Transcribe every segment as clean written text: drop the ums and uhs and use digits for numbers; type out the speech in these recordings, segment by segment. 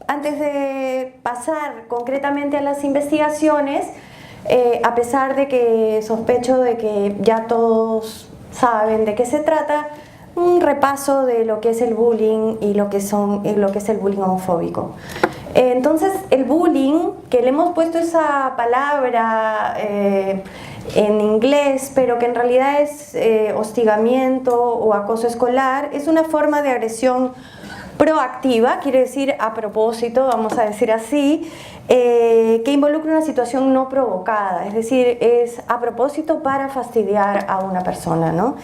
antes de pasar concretamente a las investigaciones, a pesar de que sospecho de que ya todos saben de qué se trata, un repaso de lo que es el bullying y lo que es el bullying homofóbico. Entonces, el bullying, que le hemos puesto esa palabra en inglés, pero que en realidad es hostigamiento o acoso escolar, es una forma de agresión proactiva, quiere decir a propósito, vamos a decir así, que involucra una situación no provocada, es decir, es a propósito para fastidiar a una persona, ¿no?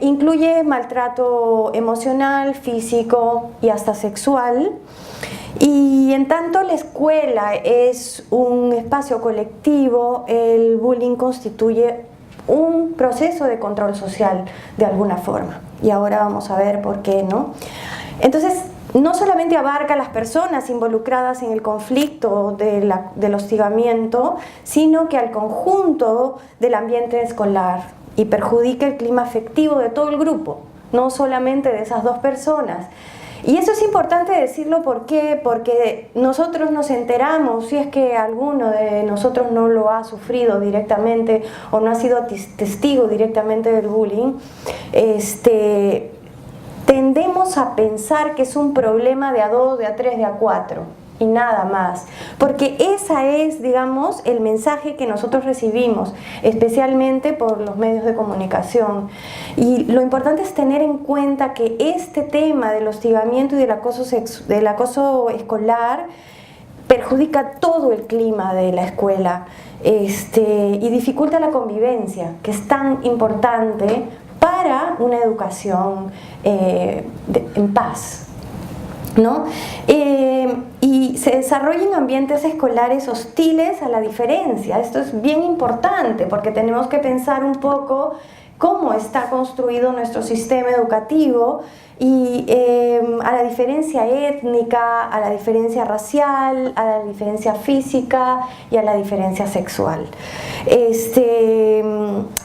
Incluye maltrato emocional, físico y hasta sexual. Y en tanto la escuela es un espacio colectivo, el bullying constituye un proceso de control social de alguna forma. Y ahora vamos a ver por qué, ¿no? Entonces, no solamente abarca a las personas involucradas en el conflicto del hostigamiento, sino que al conjunto del ambiente escolar y perjudica el clima afectivo de todo el grupo, no solamente de esas dos personas. Y eso es importante decirlo, ¿por qué? Porque nosotros nos enteramos, si es que alguno de nosotros no lo ha sufrido directamente o no ha sido testigo directamente del bullying, tendemos a pensar que es un problema de a 2, de a 3, de a 4 y nada más, porque esa es, digamos, el mensaje que nosotros recibimos, especialmente por los medios de comunicación. Y lo importante es tener en cuenta que este tema del hostigamiento y del acoso escolar perjudica todo el clima de la escuela y dificulta la convivencia, que es tan importante para una educación en paz, ¿no? Y se desarrollan ambientes escolares hostiles a la diferencia. Esto es bien importante porque tenemos que pensar un poco cómo está construido nuestro sistema educativo y a la diferencia étnica, a la diferencia racial, a la diferencia física y a la diferencia sexual.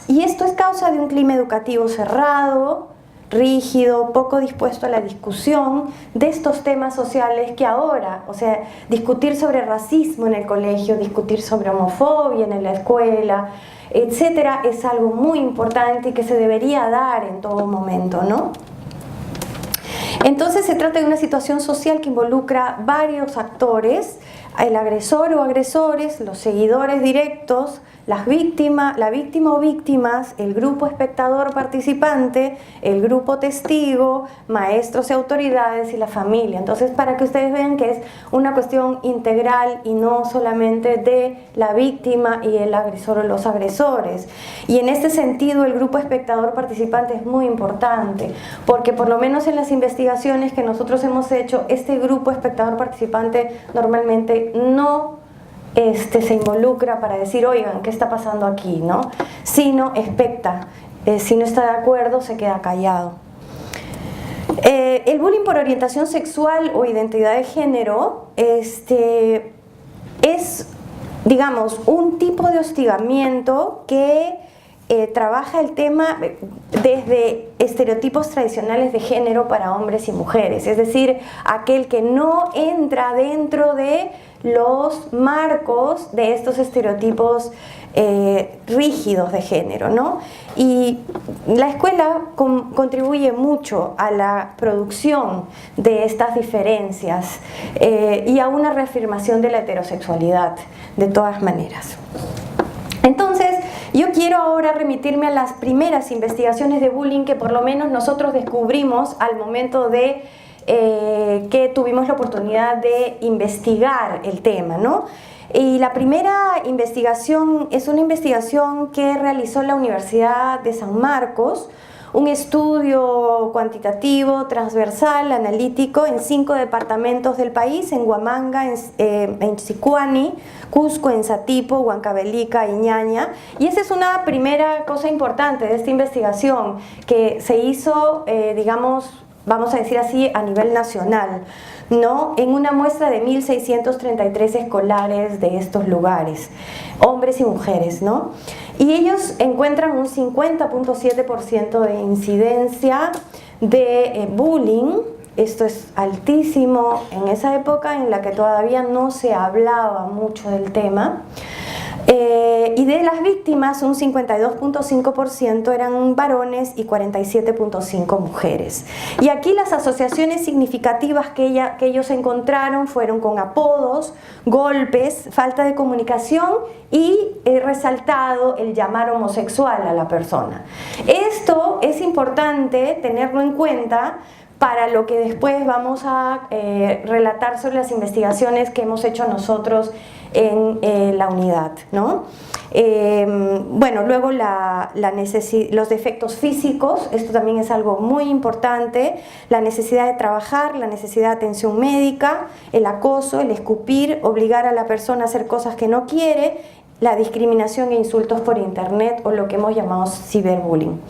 Y esto es causa de un clima educativo cerrado, rígido, poco dispuesto a la discusión de estos temas sociales que ahora, o sea, discutir sobre racismo en el colegio, discutir sobre homofobia en la escuela, etcétera, es algo muy importante y que se debería dar en todo momento, ¿no? Entonces se trata de una situación social que involucra varios actores, el agresor o agresores, los seguidores directos, la víctima o víctimas, el grupo espectador participante, el grupo testigo, maestros y autoridades y la familia. Entonces, para que ustedes vean que es una cuestión integral y no solamente de la víctima y el agresor o los agresores. Y en este sentido, el grupo espectador participante es muy importante, porque por lo menos en las investigaciones que nosotros hemos hecho, este grupo espectador participante normalmente no se involucra para decir, oigan, ¿qué está pasando aquí?, ¿no? Sino especta, si no está de acuerdo, se queda callado. El bullying por orientación sexual o identidad de género es, digamos, un tipo de hostigamiento que trabaja el tema desde estereotipos tradicionales de género para hombres y mujeres, es decir, aquel que no entra dentro de los marcos de estos estereotipos rígidos de género, ¿no? Y la escuela contribuye mucho a la producción de estas diferencias y a una reafirmación de la heterosexualidad, de todas maneras. Entonces, yo quiero ahora remitirme a las primeras investigaciones de bullying que por lo menos nosotros descubrimos al momento de que tuvimos la oportunidad de investigar el tema, ¿no? Y la primera investigación es una investigación que realizó la Universidad de San Marcos, un estudio cuantitativo, transversal, analítico en 5 departamentos del país, en Huamanga, en Sicuani, Cusco, en Satipo, Huancavelica y Ñaña. Y esa es una primera cosa importante de esta investigación que se hizo, digamos, vamos a decir así, a nivel nacional, ¿no? En una muestra de 1.633 escolares de estos lugares, hombres y mujeres, ¿no? Y ellos encuentran un 50.7% de incidencia de bullying Esto es altísimo en esa época en la que todavía no se hablaba mucho del tema. Y de las víctimas, un 52.5% eran varones y 47.5% mujeres. Y aquí las asociaciones significativas que ellos encontraron fueron con apodos, golpes, falta de comunicación y resaltado el llamar homosexual a la persona. Esto es importante tenerlo en cuenta para lo que después vamos a relatar sobre las investigaciones que hemos hecho nosotros en la unidad, ¿no? Bueno, luego los defectos físicos, esto también es algo muy importante, la necesidad de trabajar, la necesidad de atención médica, el acoso, el escupir, obligar a la persona a hacer cosas que no quiere, la discriminación e insultos por internet o lo que hemos llamado ciberbullying.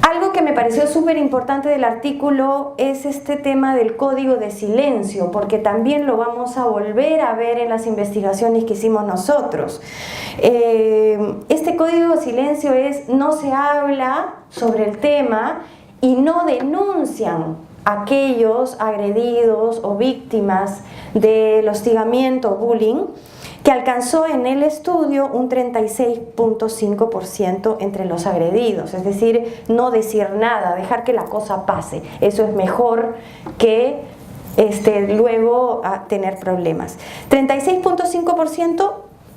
Algo que me pareció súper importante del artículo es este tema del código de silencio, porque también lo vamos a volver a ver en las investigaciones que hicimos nosotros. Este código de silencio es: no se habla sobre el tema y no denuncian a aquellos agredidos o víctimas del hostigamiento o bullying, que alcanzó en el estudio un 36.5% entre los agredidos, es decir, no decir nada, dejar que la cosa pase. Eso es mejor que luego tener problemas. 36.5%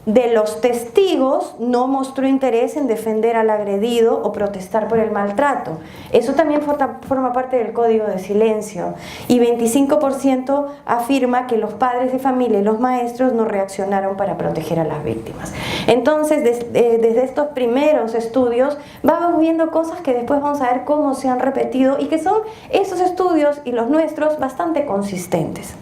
de los testigos no mostró interés en defender al agredido o protestar por el maltrato. Eso también forma parte del código de silencio. Y 25% afirma que los padres de familia y los maestros no reaccionaron para proteger a las víctimas. Entonces, desde estos primeros estudios vamos viendo cosas que después vamos a ver cómo se han repetido y que son estos estudios y los nuestros bastante consistentes.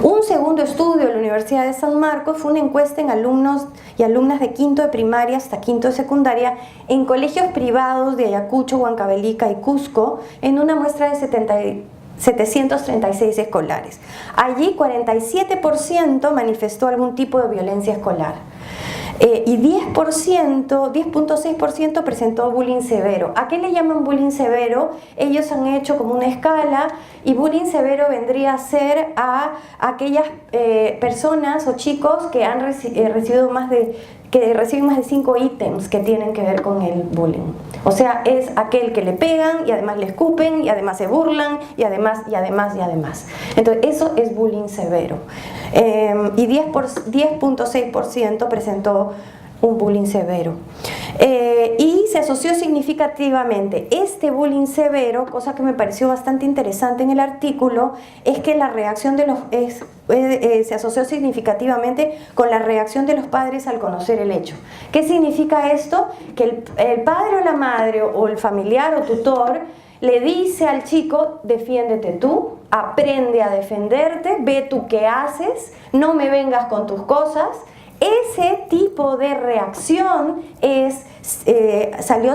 Un segundo estudio de la Universidad de San Marcos fue una encuesta en alumnos y alumnas de quinto de primaria hasta quinto de secundaria en colegios privados de Ayacucho, Huancavelica y Cusco, en una muestra de 736 escolares. Allí 47% manifestó algún tipo de violencia escolar. Y 10.6% presentó bullying severo. ¿A qué le llaman bullying severo? Ellos han hecho como una escala y bullying severo vendría a ser a aquellas personas o chicos que han recibido reciben más de 5 ítems que tienen que ver con el bullying. O sea, es aquel que le pegan y además le escupen y además se burlan y además. Entonces, eso es bullying severo. Y 10.6% presentó un bullying severo. Y se asoció significativamente este bullying severo, cosa que me pareció bastante interesante en el artículo, es que la reacción de se asoció significativamente con la reacción de los padres al conocer el hecho. ¿Qué significa esto? Que el padre o la madre o el familiar o tutor le dice al chico: defiéndete tú, aprende a defenderte, ve tú qué haces, no me vengas con tus cosas. Ese tipo de reacción salió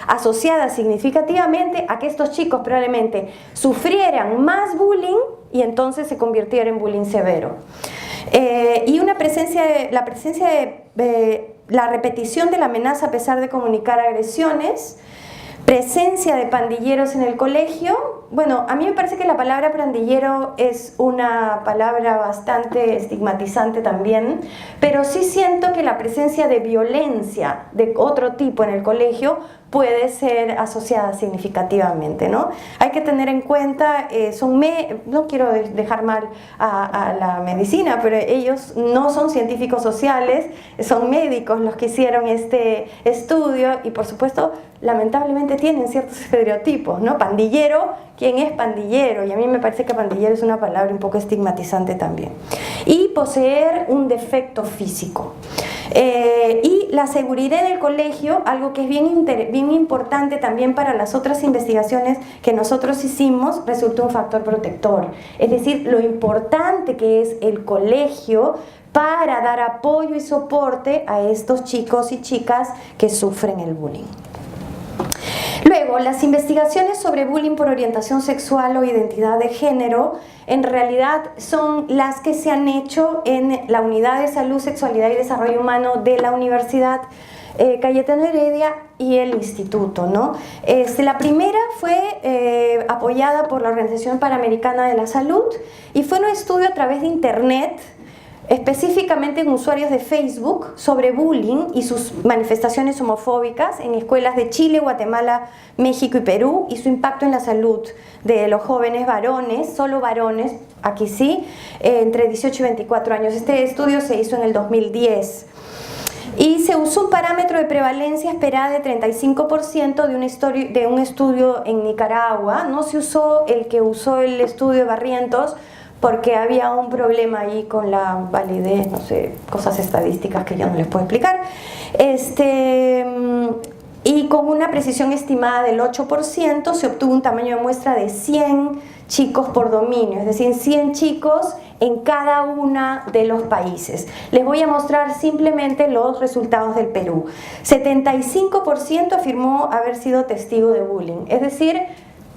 asociada significativamente a que estos chicos probablemente sufrieran más bullying y entonces se convirtiera en bullying severo. Y la repetición de la amenaza a pesar de comunicar agresiones, presencia de pandilleros en el colegio. Bueno, a mí me parece que la palabra pandillero es una palabra bastante estigmatizante también, pero sí siento que la presencia de violencia de otro tipo en el colegio puede ser asociada significativamente, ¿no? Hay que tener en cuenta, no quiero dejar mal a la medicina, pero ellos no son científicos sociales, son médicos los que hicieron este estudio y por supuesto lamentablemente tienen ciertos estereotipos, ¿no? Pandillero, ¿quién es pandillero? Y a mí me parece que pandillero es una palabra un poco estigmatizante también. Y poseer un defecto físico. Y la seguridad del colegio, algo que es bien importante también para las otras investigaciones que nosotros hicimos, resultó un factor protector. Es decir, lo importante que es el colegio para dar apoyo y soporte a estos chicos y chicas que sufren el bullying. Luego, las investigaciones sobre bullying por orientación sexual o identidad de género en realidad son las que se han hecho en la Unidad de Salud, Sexualidad y Desarrollo Humano de la Universidad Cayetano Heredia y el instituto, ¿no? La primera fue apoyada por la Organización Panamericana de la Salud y fue un estudio a través de internet, específicamente en usuarios de Facebook, sobre bullying y sus manifestaciones homofóbicas en escuelas de Chile, Guatemala, México y Perú, y su impacto en la salud de los jóvenes varones, solo varones, aquí sí, entre 18 y 24 años. Este estudio se hizo en el 2010. Y se usó un parámetro de prevalencia esperada de 35% de un estudio en Nicaragua. No se usó el que usó el estudio de Barrientos, porque había un problema ahí con la validez, no sé, cosas estadísticas que yo no les puedo explicar. Y con una precisión estimada del 8% se obtuvo un tamaño de muestra de 100 chicos por dominio, es decir, 100 chicos en cada uno de los países. Les voy a mostrar simplemente los resultados del Perú. 75% afirmó haber sido testigo de bullying, es decir,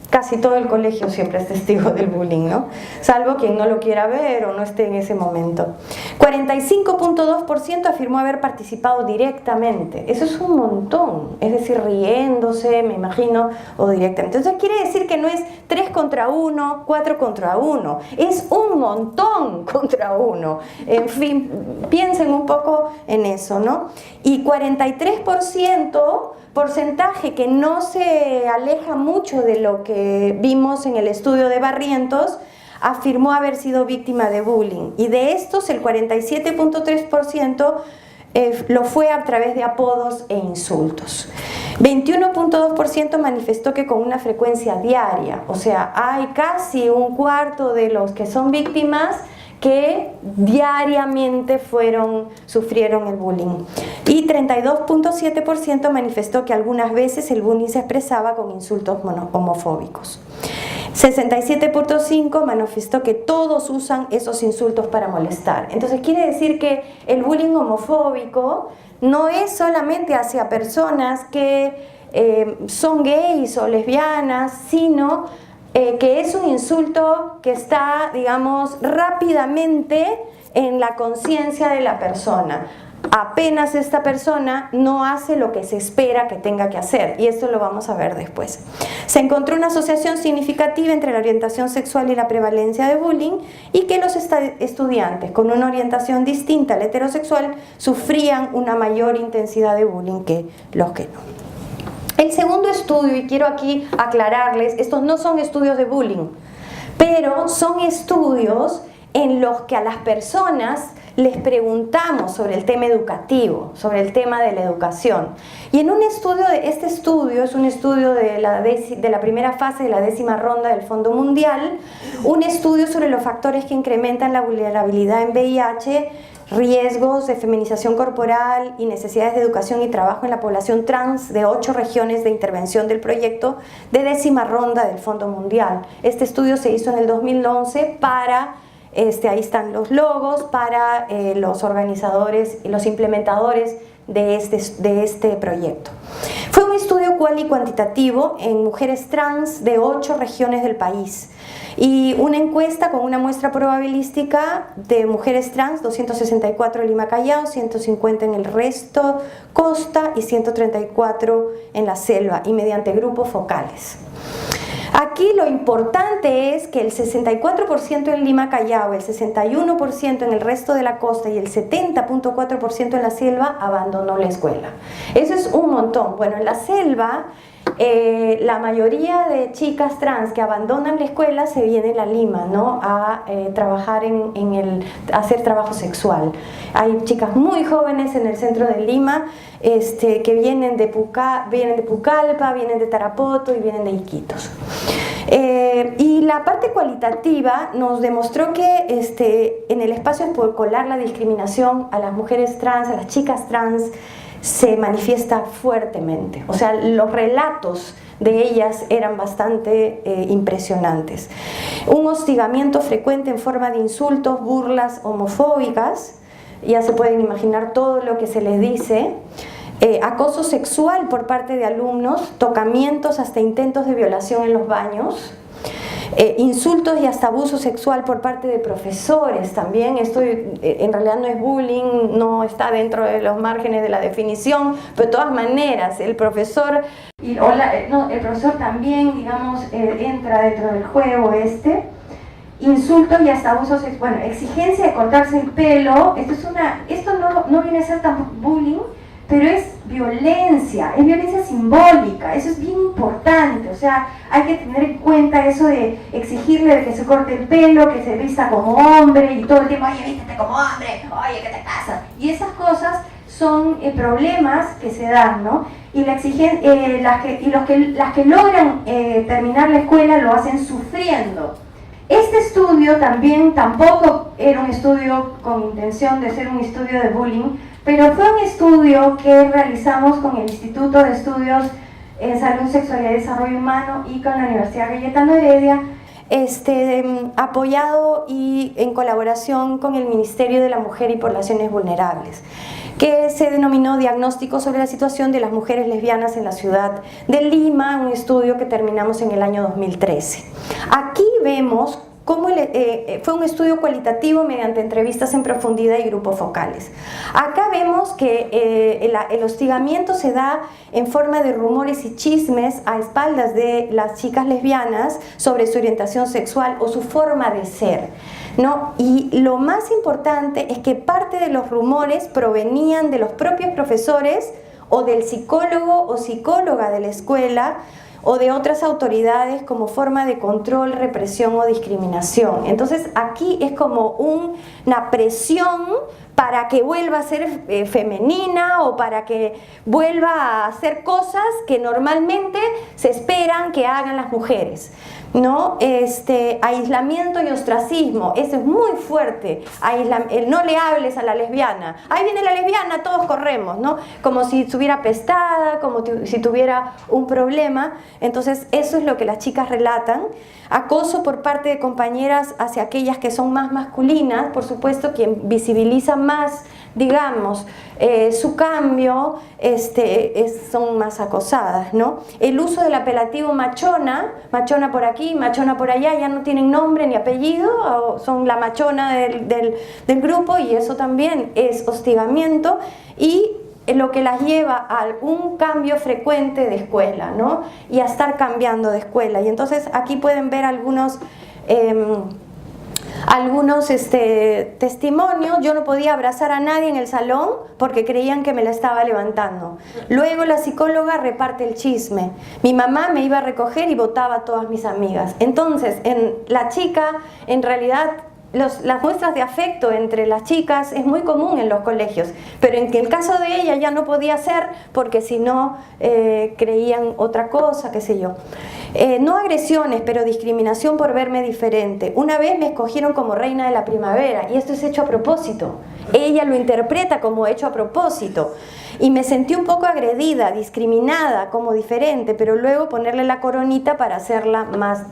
casi todo el colegio siempre es testigo del bullying, ¿no? Salvo quien no lo quiera ver o no esté en ese momento. 45.2% afirmó haber participado directamente. Eso es un montón, es decir, riéndose, me imagino, o directamente. Entonces quiere decir que no es 3 contra 1, 4 contra 1, es un montón contra 1. En fin, piensen un poco en eso, ¿no? Y 43%, porcentaje que no se aleja mucho de lo que vimos en el estudio de Barrientos, afirmó haber sido víctima de bullying, y de estos el 47.3% lo fue a través de apodos e insultos. 21.2% manifestó que con una frecuencia diaria, o sea, hay casi un cuarto de los que son víctimas que diariamente sufrieron el bullying, y 32.7% manifestó que algunas veces el bullying se expresaba con insultos homofóbicos. 67.5% manifestó que todos usan esos insultos para molestar. Entonces quiere decir que el bullying homofóbico no es solamente hacia personas que son gays o lesbianas, sino que es un insulto que está, digamos, rápidamente en la conciencia de la persona. Apenas esta persona no hace lo que se espera que tenga que hacer, y esto lo vamos a ver después. Se encontró una asociación significativa entre la orientación sexual y la prevalencia de bullying, y que los estudiantes con una orientación distinta a la heterosexual sufrían una mayor intensidad de bullying que los que no. El segundo estudio, y quiero aquí aclararles, estos no son estudios de bullying, pero son estudios en los que a las personas les preguntamos sobre el tema educativo, sobre el tema de la educación. Y en un estudio, este estudio es un estudio de la primera fase de la 10ª ronda del Fondo Mundial, un estudio sobre los factores que incrementan la vulnerabilidad en VIH, riesgos de feminización corporal y necesidades de educación y trabajo en la población trans de 8 regiones de intervención del proyecto de 10ª ronda del Fondo Mundial. Este estudio se hizo en el 2011 para, ahí están los logos, para los organizadores y los implementadores de este proyecto. Fue un estudio cual y cuantitativo en mujeres trans de 8 regiones del país, y una encuesta con una muestra probabilística de mujeres trans, 264 en Lima Callao, 150 en el resto costa y 134 en la selva, y mediante grupos focales. Aquí lo importante es que el 64% en Lima Callao, el 61% en el resto de la costa y el 70.4% en la selva abandonó la escuela. Eso es un montón. Bueno, en la selva la mayoría de chicas trans que abandonan la escuela se vienen a Lima, ¿no? A trabajar a hacer trabajo sexual. Hay chicas muy jóvenes en el centro de Lima que vienen de Pucallpa, vienen de Tarapoto y vienen de Iquitos. Y la parte cualitativa nos demostró que en el espacio escolar la discriminación a las mujeres trans, a las chicas trans, se manifiesta fuertemente. O sea, los relatos de ellas eran bastante impresionantes. Un hostigamiento frecuente en forma de insultos, burlas homofóbicas, ya se pueden imaginar todo lo que se les dice. Acoso sexual por parte de alumnos, tocamientos hasta intentos de violación en los baños. Insultos y hasta abuso sexual por parte de profesores también. Esto en realidad no es bullying, no está dentro de los márgenes de la definición, pero de todas maneras el profesor, el profesor también, digamos, entra dentro del juego este. Insultos y hasta abusos sexuales. Bueno, exigencia de cortarse el pelo. Esto no viene a ser tampoco bullying, pero es violencia simbólica. Eso es bien importante. O sea, hay que tener en cuenta eso de exigirle de que se corte el pelo, que se vista como hombre y todo el tiempo, oye, vístete como hombre, oye, ¿qué te pasa? Y esas cosas son problemas que se dan, ¿no? Y las que logran terminar la escuela lo hacen sufriendo. Este estudio tampoco era un estudio con intención de ser un estudio de bullying, pero fue un estudio que realizamos con el Instituto de Estudios en Salud, Sexualidad y Desarrollo Humano y con la Universidad Cayetano Heredia, apoyado y en colaboración con el Ministerio de la Mujer y Poblaciones Vulnerables, que se denominó Diagnóstico sobre la situación de las mujeres lesbianas en la ciudad de Lima, un estudio que terminamos en el año 2013. Aquí vemos cómo fue un estudio cualitativo mediante entrevistas en profundidad y grupos focales. Acá vemos que el hostigamiento se da en forma de rumores y chismes a espaldas de las chicas lesbianas sobre su orientación sexual o su forma de ser, ¿no? Y lo más importante es que parte de los rumores provenían de los propios profesores o del psicólogo o psicóloga de la escuela o de otras autoridades como forma de control, represión o discriminación. Entonces aquí es como una presión para que vuelva a ser femenina o para que vuelva a hacer cosas que normalmente se esperan que hagan las mujeres, ¿no? Aislamiento y ostracismo, eso es muy fuerte. No le hables a la lesbiana, ahí viene la lesbiana, todos corremos, ¿no? Como si estuviera apestada, como si tuviera un problema. Entonces eso es lo que las chicas relatan. Acoso por parte de compañeras hacia aquellas que son más masculinas, por supuesto, quien visibiliza más, digamos, su cambio, son más acosadas, ¿no? El uso del apelativo machona, machona por aquí, machona por allá, ya no tienen nombre ni apellido, son la machona del grupo, y eso también es hostigamiento y lo que las lleva a un cambio frecuente de escuela, ¿no? Y a estar cambiando de escuela. Y entonces aquí pueden ver algunos testimonios. Yo no podía abrazar a nadie en el salón porque creían que me la estaba levantando. Luego la psicóloga reparte el chisme. Mi mamá me iba a recoger y botaba a todas mis amigas. Entonces, la chica, en realidad, las muestras de afecto entre las chicas es muy común en los colegios, pero en el caso de ella ya no podía ser porque si no creían otra cosa, qué sé yo. No agresiones, pero discriminación por verme diferente. Una vez me escogieron como reina de la primavera y esto es hecho a propósito. Ella lo interpreta como hecho a propósito. Y me sentí un poco agredida, discriminada como diferente, pero luego ponerle la coronita para hacerla más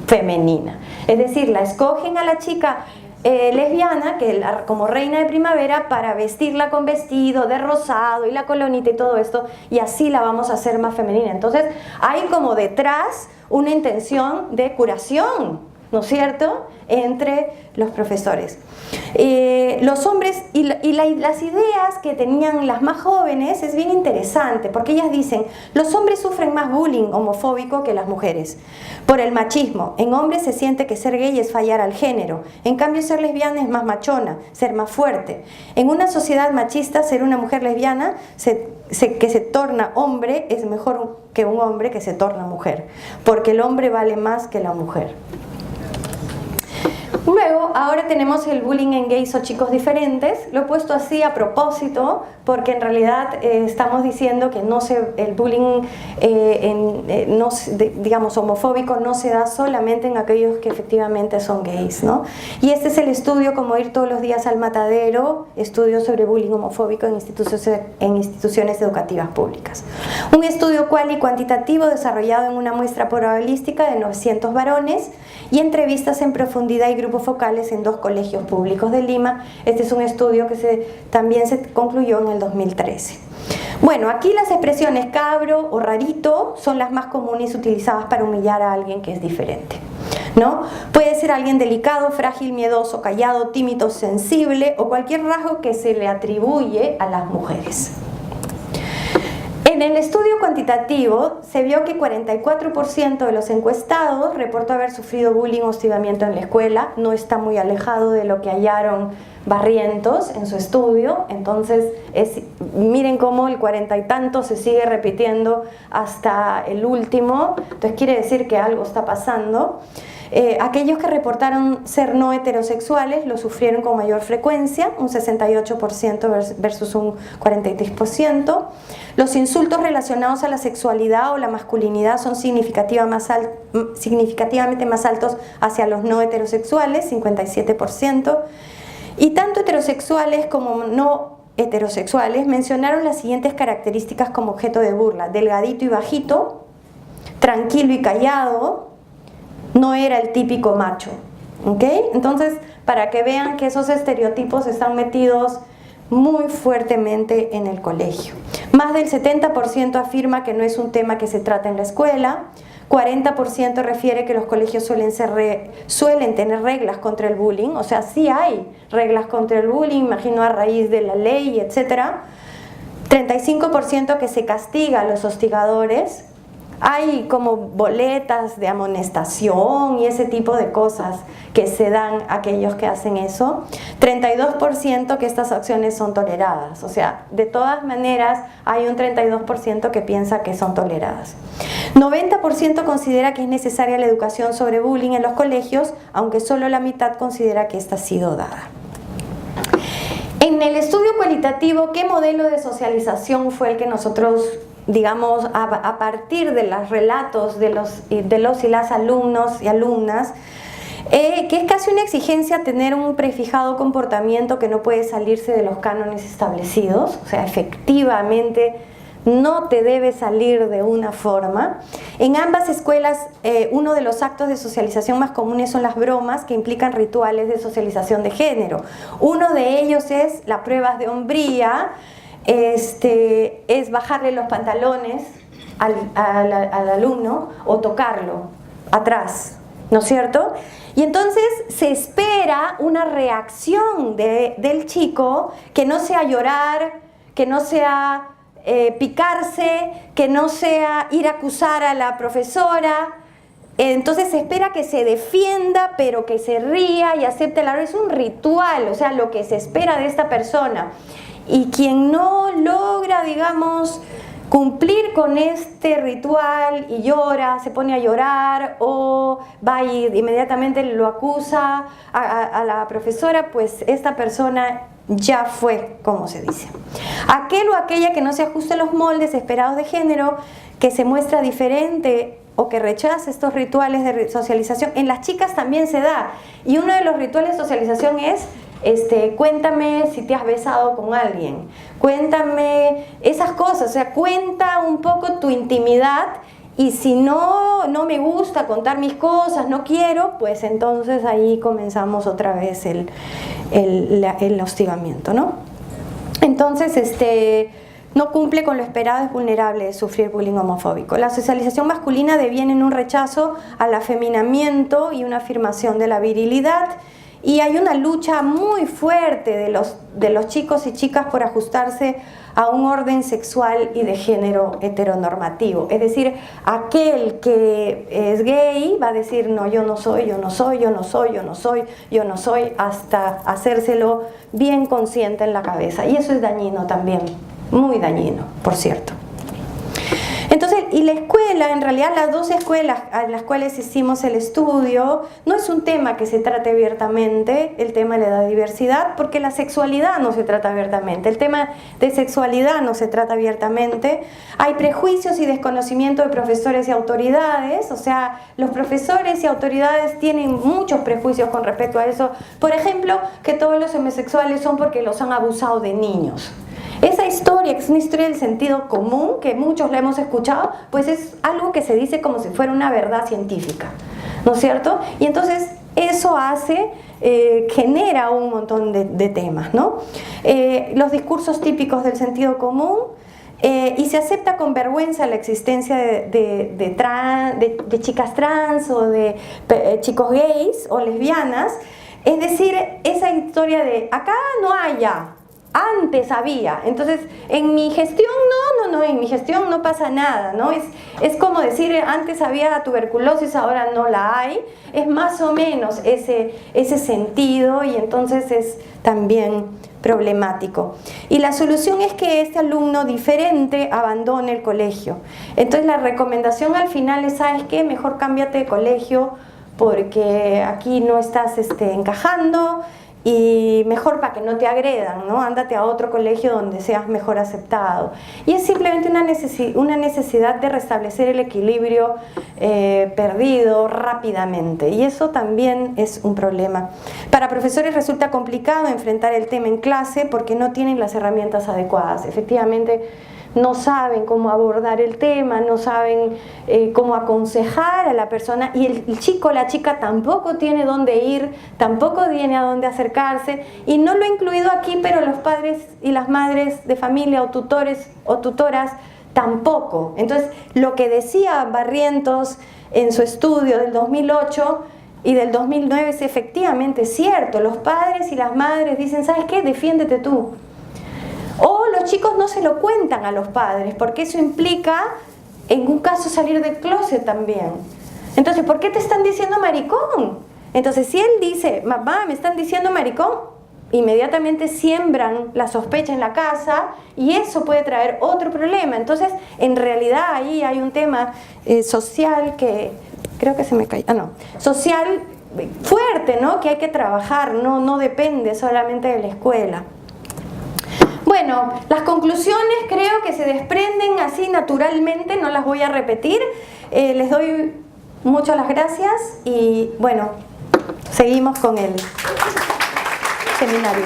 femenina. Es decir, la escogen a la chica lesbiana como reina de primavera para vestirla con vestido de rosado y la colonita y todo esto, y así la vamos a hacer más femenina. Entonces hay como detrás una intención de curación, ¿no es cierto?, entre los profesores. Los hombres y las ideas que tenían las más jóvenes es bien interesante, porque ellas dicen, los hombres sufren más bullying homofóbico que las mujeres, por el machismo. En hombres se siente que ser gay es fallar al género, en cambio ser lesbiana es más machona, ser más fuerte. En una sociedad machista, ser una mujer lesbiana que se torna hombre es mejor que un hombre que se torna mujer, porque el hombre vale más que la mujer. Luego, ahora tenemos el bullying en gays o chicos diferentes. Lo he puesto así a propósito porque en realidad estamos diciendo que el bullying digamos homofóbico no se da solamente en aquellos que efectivamente son gays, ¿no? Y este es el estudio Como ir todos los días al matadero, estudio sobre bullying homofóbico en instituciones educativas públicas. Un estudio cual y cuantitativo desarrollado en una muestra probabilística de 900 varones y entrevistas en profundidad y grupos focales en 2 colegios públicos de Lima. Este es un estudio que también se concluyó en el 2013. Bueno, aquí las expresiones cabro o rarito son las más comunes utilizadas para humillar a alguien que es diferente. ¿no? Puede ser alguien delicado, frágil, miedoso, callado, tímido, sensible o cualquier rasgo que se le atribuye a las mujeres. En el estudio cuantitativo se vio que 44% de los encuestados reportó haber sufrido bullying o hostigamiento en la escuela. No está muy alejado de lo que hallaron Barrientos en su estudio. Entonces, miren cómo el 40 y tanto se sigue repitiendo hasta el último. Entonces quiere decir que algo está pasando. Aquellos que reportaron ser no heterosexuales lo sufrieron con mayor frecuencia, un 68% versus un 43%. Los insultos relacionados a la sexualidad o la masculinidad son significativamente más altos hacia los no heterosexuales, 57%. Y tanto heterosexuales como no heterosexuales mencionaron las siguientes características como objeto de burla: delgadito y bajito, tranquilo y callado, no era el típico macho, ¿ok? Entonces, para que vean que esos estereotipos están metidos muy fuertemente en el colegio. Más del 70% afirma que no es un tema que se trata en la escuela, 40% refiere que los colegios suelen tener reglas contra el bullying, o sea, sí hay reglas contra el bullying, imagino a raíz de la ley, etc. 35% que se castiga a los hostigadores. Hay como boletas de amonestación y ese tipo de cosas que se dan a aquellos que hacen eso. 32% que estas acciones son toleradas. O sea, de todas maneras hay un 32% que piensa que son toleradas. 90% considera que es necesaria la educación sobre bullying en los colegios, aunque solo la mitad considera que esta ha sido dada. En el estudio cualitativo, ¿qué modelo de socialización fue el que nosotros, digamos, a partir de los relatos de los y las alumnos y alumnas, que es casi una exigencia tener un prefijado comportamiento que no puede salirse de los cánones establecidos? O sea, efectivamente no te debe salir de una forma. En ambas escuelas, uno de los actos de socialización más comunes son las bromas que implican rituales de socialización de género. Uno de ellos es las pruebas de hombría. Es bajarle los pantalones al alumno o tocarlo atrás, ¿no es cierto? Y entonces se espera una reacción del chico que no sea llorar, que no sea picarse, que no sea ir a acusar a la profesora. Entonces se espera que se defienda, pero que se ría y acepte la verdad. Es un ritual, o sea, lo que se espera de esta persona. Y quien no logra, digamos, cumplir con este ritual y llora, se pone a llorar o va y inmediatamente lo acusa a la profesora, pues esta persona ya fue, como se dice. Aquel o aquella que no se ajuste a los moldes esperados de género, que se muestra diferente o que rechaza estos rituales de socialización, en las chicas también se da. Y uno de los rituales de socialización es cuéntame si te has besado con alguien, cuéntame esas cosas, o sea, cuenta un poco tu intimidad, y si no me gusta contar mis cosas, no quiero, pues entonces ahí comenzamos otra vez el hostigamiento, ¿no? Entonces, no cumple con lo esperado, es vulnerable de sufrir bullying homofóbico. La socialización masculina deviene en un rechazo al afeminamiento y una afirmación de la virilidad. Y hay una lucha muy fuerte de los chicos y chicas por ajustarse a un orden sexual y de género heteronormativo. Es decir, aquel que es gay va a decir, no, yo no soy, yo no soy, yo no soy, yo no soy, yo no soy, hasta hacérselo bien consciente en la cabeza. Y eso es dañino también, muy dañino, por cierto. Entonces, y la escuela, en realidad las dos escuelas a las cuales hicimos el estudio, no es un tema que se trate abiertamente, el tema de la diversidad, porque la sexualidad no se trata abiertamente, el tema de sexualidad no se trata abiertamente. Hay prejuicios y desconocimiento de profesores y autoridades, o sea, los profesores y autoridades tienen muchos prejuicios con respecto a eso. Por ejemplo, que todos los homosexuales son porque los han abusado de niños. Esa historia, que es una historia del sentido común, que muchos la hemos escuchado, pues es algo que se dice como si fuera una verdad científica, ¿no es cierto? Y entonces eso genera un montón de temas, ¿no? Los discursos típicos del sentido común, y se acepta con vergüenza la existencia de chicas trans o de chicos gays o lesbianas. Es decir, esa historia de acá no haya, antes había, entonces en mi gestión no, en mi gestión no pasa nada, ¿no? Es como decir antes había tuberculosis, ahora no la hay, es más o menos ese sentido, y entonces es también problemático. Y la solución es que este alumno diferente abandone el colegio. Entonces la recomendación al final es, ¿sabes qué? Mejor cámbiate de colegio porque aquí no estás encajando, y mejor para que no te agredan, ¿no? Ándate a otro colegio donde seas mejor aceptado. Y es simplemente una necesidad de restablecer el equilibrio perdido rápidamente, y eso también es un problema. Para profesores resulta complicado enfrentar el tema en clase porque no tienen las herramientas adecuadas. Efectivamente, no saben cómo abordar el tema, no saben cómo aconsejar a la persona, y el chico o la chica tampoco tiene dónde ir, tampoco tiene a dónde acercarse, y no lo he incluido aquí, pero los padres y las madres de familia o tutores o tutoras tampoco. Entonces, lo que decía Barrientos en su estudio del 2008 y del 2009 es efectivamente cierto. Los padres y las madres dicen, ¿sabes qué? Defiéndete tú. O los chicos no se lo cuentan a los padres, porque eso implica, en un caso, salir del closet también. Entonces, ¿por qué te están diciendo maricón? Entonces, si él dice, mamá, me están diciendo maricón, inmediatamente siembran la sospecha en la casa, y eso puede traer otro problema. Entonces, en realidad ahí hay un tema social que, creo que se me cayó, social fuerte, ¿no? Que hay que trabajar, no depende solamente de la escuela. Bueno, las conclusiones creo que se desprenden así naturalmente, no las voy a repetir. Les doy muchas las gracias y bueno, seguimos con el seminario.